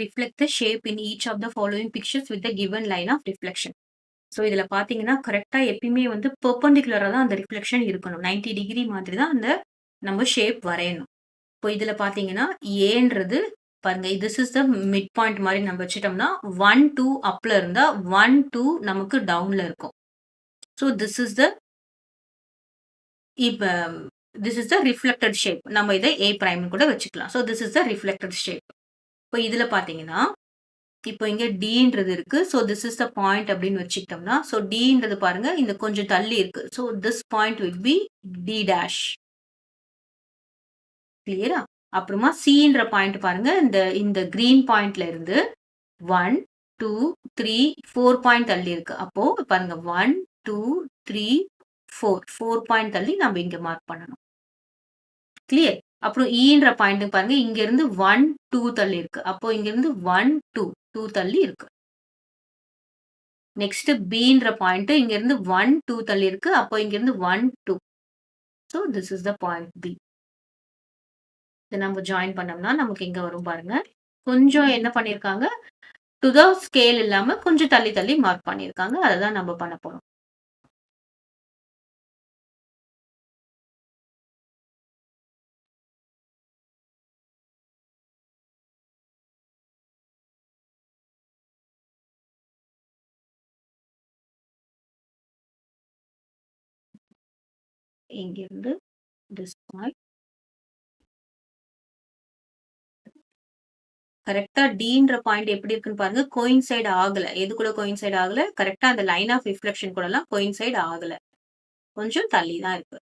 reflect the shape in each of the following pictures with the given line of reflection. So இதில பார்த்தீங்கன்னா, கரெக்ட்டா எப்பயுமே வந்து பெர்பெண்டிகுலரா தான் அந்த ரிஃப்ளெக்ஷன் இருக்கணும். 90 டிகிரி மாதிரி தான் அந்த நம்ம ஷேப் வரையணும். இப்போ இதில பார்த்தீங்கன்னா, ஏன்றது பாருங்க this is the mid point மாரி நம்ம வச்சுட்டோம்னா, 1, 2 அப்ல இருந்தா 1, 2 நமக்கு டவுன்ல இருக்கும். ஸோ திஸ் இஸ் த இப்ப this is the reflected shape. நம்ம இத ஏ பிரைம்னு கூட வச்சுக்கலாம். So this is the reflected shape. இப்போ இதில பார்த்தீங்கன்னா இப்போ இங்க Dன்றது இருக்கு. So this is the point அப்படின்னு வச்சுக்கிட்டோம்னா, ஸோ Dன்றது பாருங்க இந்த கொஞ்சம் தள்ளி இருக்கு. So this point will be D dash. கிளியரா? அப்புறமா Cன்ற பாயிண்ட் பாருங்க. இந்த இந்த கிரீன் பாயிண்ட்ல இருந்து 1, 2, 3, 4 பாயிண்ட் தள்ளி இருக்கு. அப்போ பாருங்க 1, 2, 3, 4 பாயிண்ட் தள்ளி நம்ம இங்க மார்க் பண்ணணும். கிளியர்? அப்புறம் ஈன்ற பாயிண்ட் பாருங்க. இங்க இருந்து 1, 2 தள்ளி இருக்கு. அப்போ இங்க இருந்து 1, 2 தள்ளி இருக்கு. நெக்ஸ்ட் Bன்ற பாயிண்ட் இங்க இருந்து 1, 2 தள்ளி இருக்கு. அப்போ இங்க இருந்து 1, 2. So this is the point B. இத நம்ம ஜாயின் பண்ணோம்னா நமக்கு எங்க வரும் பாருங்க. கொஞ்சம் என்ன பண்ணியிருக்காங்க, டு த ஸ்கேல் இல்லாம கொஞ்சம் தள்ளி தள்ளி மார்க் பண்ணியிருக்காங்க. அத தான் நம்ம பண்ண போறோம். இங்கிருந்து திஸ் பாயிண்ட் கரெக்ட்டா Dன்ற பாயிண்ட் எப்படி இருக்குன்னு பாருங்க. கோயின்சைட் ஆகல. எது கூட கோயின்சைட் ஆகல? கரெக்ட்டா அந்த லைன் ஆஃப் ரிஃப்ளெக்ஷன் கூடலாம் கோயின்சைட் ஆகல. கொஞ்சம் தள்ளி தான் இருக்கு.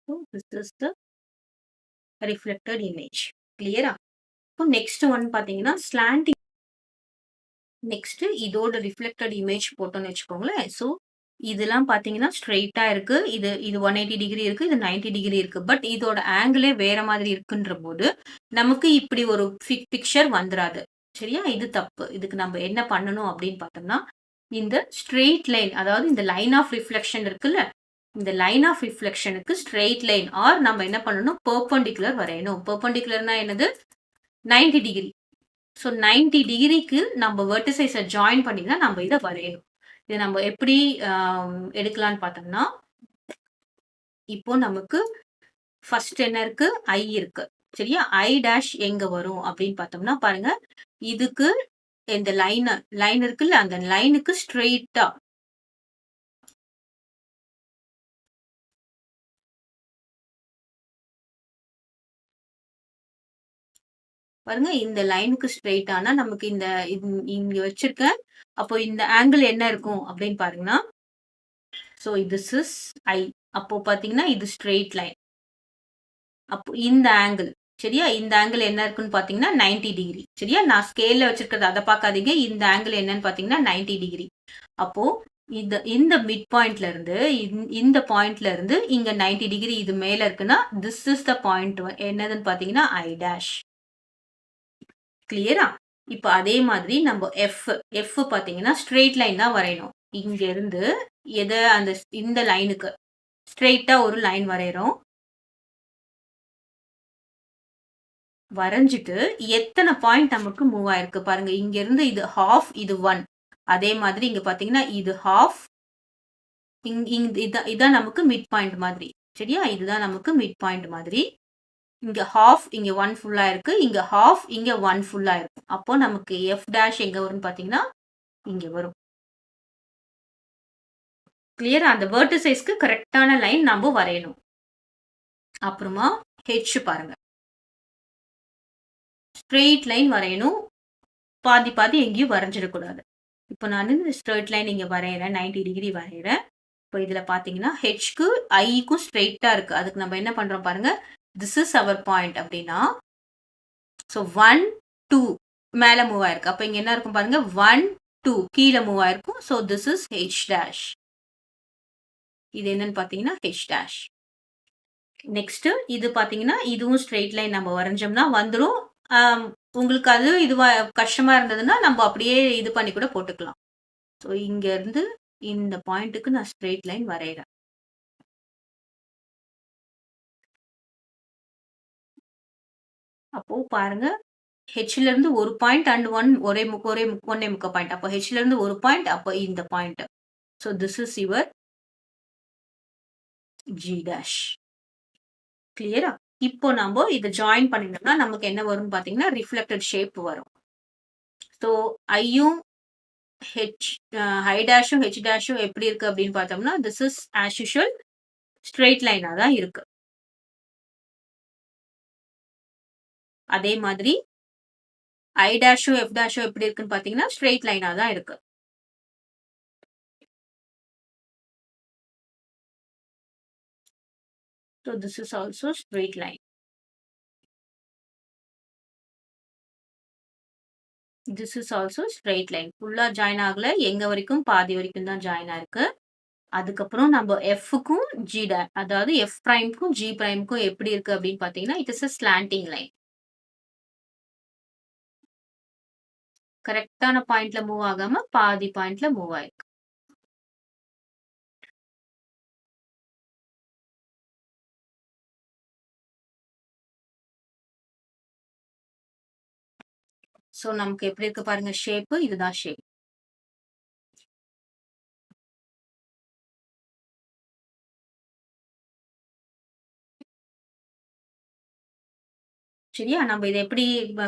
So this is the reflected image. கிளியரா? இப்போ நெக்ஸ்ட் ஒன் பார்த்தீங்கன்னா, ஸ்லாண்டிங் நெக்ஸ்ட் இதோட ரிஃப்ளெக்டட் இமேஜ் போட்டோம்னு வச்சுக்கோங்களேன். ஸோ இதெல்லாம் பார்த்தீங்கன்னா ஸ்ட்ரெய்ட்டா இருக்கு. இது 180 டிகிரி இருக்கு. இது 90 டிகிரி இருக்கு. பட் இதோட ஆங்கிளே வேற மாதிரி இருக்குன்றபோது, நமக்கு இப்படி ஒரு பிக்சர் வந்துராது. சரியா? இது தப்பு. இதுக்கு நம்ம என்ன பண்ணணும் அப்படின்னு பார்த்தோம்னா, இந்த ஸ்ட்ரெய்ட் லைன் அதாவது இந்த லைன் ஆஃப் ரிஃப்ளெக்ஷன் இருக்குல்ல, இந்த லைன் ஆஃப் ரிஃப்ளெக்ஷனுக்கு ஸ்ட்ரெய்ட் லைன் ஆர் நம்ம என்ன பண்ணணும் பெர்பெண்டிகுலர் வரையணும். பெர்பெண்டிகுலர்னா என்னது? 90 டிகிரி. ஸோ 90 டிகிரிக்கு நம்ம வெர்டிசைஸ ஜாயின் பண்ணி தான் நம்ம இத வரையணும். இத நம்ம எப்படி எடுக்கலான்னு பார்த்தோம்னா, இப்போ நமக்கு ஃபர்ஸ்ட் என்ன இருக்கு? I இருக்கு. சரியா? I டேஷ் எங்க வரும் அப்படின்னு பார்த்தோம்னா, பாருங்க இதுக்கு இந்த லைன் இருக்குல்ல, அந்த லைனுக்கு ஸ்ட்ரெய்ட்டா பாருங்க இந்த லைனுக்கு ஸ்ட்ரெய்ட்டானா நமக்கு இங்க வச்சிருக்கேன். அப்போ இந்த ஆங்கிள் என்ன இருக்கும் அப்படின்னு பாருங்கன்னா, ஸோ திஸ் இஸ் I. அப்போ பார்த்தீங்கன்னா இது ஸ்ட்ரெய்ட் லைன். அப்போ இந்த ஆங்கிள் சரியா? இந்த ஆங்கிள் என்ன இருக்குன்னு பார்த்தீங்கன்னா 90 டிகிரி. சரியா? நான் ஸ்கேல்ல வச்சிருக்கிறது அத பார்க்காதீங்க. இந்த ஆங்கிள் என்னன்னு பார்த்தீங்கன்னா 90 டிகிரி. அப்போ இந்த மிட் பாயிண்ட்ல இருந்து இந்த பாயிண்ட்ல இருந்து இங்க 90 டிகிரி இது மேல இருக்குன்னா, திஸ் இஸ் த பாயிண்ட் என்னதுன்னு பார்த்தீங்கன்னா I டேஷ். கிளியரா? இப்ப அதே மாதிரி நம்ம F பார்த்தீங்கன்னா ஸ்ட்ரெய்ட் லைன் தான் வரையணும். இங்க இருந்து இந்த லைனுக்கு ஸ்ட்ரெய்ட்டா ஒரு லைன் வரையறோம். வரைஞ்சிட்டு எத்தனை பாயிண்ட் நமக்கு மூவ் ஆயிருக்கு பாருங்க. இங்க இருந்து இது ஹாஃப், இது 1. அதே மாதிரி இங்க பாத்தீங்கன்னா இது ஹாஃப், இதான் நமக்கு மிட் பாயிண்ட் மாதிரி. சரியா? இதுதான் நமக்கு மிட் பாயிண்ட் மாதிரி. இங்க ஹாஃப், இங்க 1 ஃபுல்லா இருக்கு. இங்க ஹாஃப், இங்க 1 ஃபுல்லா இருக்கு. அப்போ நமக்கு எஃப் டேஷ் எங்க வரும்னு பாத்தீங்கன்னா இங்க வரும். கிளியரா? அந்த வெர்டிசைஸ்க்கு கரெக்டான லைன் நம்ம வரையணும். அப்புறமா ஹெச் பாருங்க. ஸ்ட்ரெயிட் லைன் வரையணும். பாதி பாதி எங்கேயும் வரைஞ்சிடக்கூடாது. இப்போ நான் ஸ்ட்ரெயிட் லைன் இங்க வரையறேன். 90 டிகிரி வரையறேன். இப்போ இப்போ இதுல பார்த்தீங்கன்னா, ஹெச்‌க்கு ஐக்கும் ஸ்ட்ரெய்ட்டா இருக்கு. அதுக்கு நம்ம என்ன பண்றோம் பாருங்க. திஸ் இஸ் அவர் பாயிண்ட் அப்டின்னா, ஸோ 1, 2 மேல மூவ் ஆயிருக்கு. அப்ப இங்க என்ன இருக்கும் பாருங்க. 1, 2 கீழ மூவ் ஆயிருக்கும். So this is H dash. இது என்னன்னு பார்த்தீங்கன்னா, ஹெச் டேஷ். நெக்ஸ்ட் இது பார்த்தீங்கன்னா, இதுவும் ஸ்ட்ரெய்ட் லைன் நம்ம வரைஞ்சோம்னா வந்துரும். ஆம், உங்களுக்கு அது இதுவா கஷ்டமா இருந்ததுன்னா, நம்ம அப்படியே இது பண்ணி கூட போட்டுக்கலாம். ஸோ இங்க இருந்து இந்த பாயிண்ட்‌க்கு நான் ஸ்ட்ரெய்ட் லைன் வரையறேன். அப்போ பாருங்க, ஹெச்ல இருந்து ஒரு பாயிண்ட் அண்ட் 1 ஒண்ணே முக்கா பாயிண்ட். அப்போ ஹெச்ல இருந்து ஒரு பாயிண்ட், அப்போ இந்த point. So this is your G dash. கிளியரா? இப்போ நம்ப இத ஜாயின் பண்ணினோம்னா, நமக்கு என்ன வரும்னு பார்த்தீங்கன்னா, ரிஃப்ளெக்டட் ஷேப் வரும். ஸோ ஐயும் ஹெச் ஐ டேஷும், ஹெச் டேஷும் எப்படி இருக்கு அப்படின்னு பார்த்தோம்னா, this is as usual straight லைனா தான் இருக்கு. அதே மாதிரி ஐ டேஷும், எஃப் டேஷும் எப்படி இருக்குன்னு பார்த்தீங்கன்னா, ஸ்ட்ரெய்ட் லைனா தான் இருக்கு. So this is also straight line. This is also straight line. ஃபுல்லா ஜாயின் ஆகல. எங்க வரைக்கும் பாதி வரைக்கும் தான் ஜாயின் ஆயிருக்கு. அதுக்கப்புறம் நம்ம எஃப்‌க்கும் ஜி அதாவது எஃப் பிரைம்க்கும் ஜி பிரைம்க்கும் எப்படி இருக்கு அப்படின்னு பார்த்தீங்கன்னா, it is a slanting line. கரெக்ட்டான பாயிண்ட்ல மூவ் ஆகாம பாதி பாயிண்ட்ல மூவ் ஆயிருக்கு. சோ நமக்கு எப்படி இருக்கு பாருங்க ஷேப். இதுதான் ஷேப். சரியா? நம்ம இத எப்படி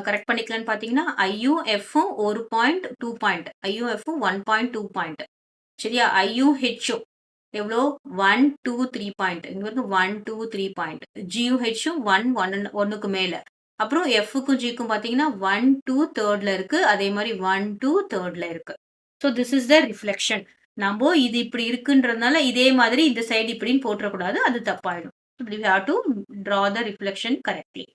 கரெக்ட் பண்ணிக்கலாம்னு பார்த்தீங்கன்னா, ஐயும் எஃப்பும் 1 பாயிண்ட், 2 பாயிண்ட். ஐயும் எஃப்பும் 1 பாயிண்ட், 2 பாயிண்ட். சரியா? ஐயும் ஹெச்சும் எவ்வளோ? 1, 2, 3 பாயிண்ட். இங்க வந்து 1, 2, 3 பாயிண்ட். ஜியும் ஹெச்சும் 1க்கு மேல. அப்புறம் எஃப்‌க்கும் ஜிக்கும் பார்த்தீங்கன்னா 1, 2 3ர்ட்ல இருக்கு. அதே மாரி 1, 2 3ர்ட்ல இருக்கு. So this is the reflection. நம்போ இது இப்படி இருக்குன்றதுனால இதே மாதிரி இந்த சைடு இப்படின்னு போட்டுறக்கூடாது. அது தப்பாயிடும். We have to draw the reflection correctly.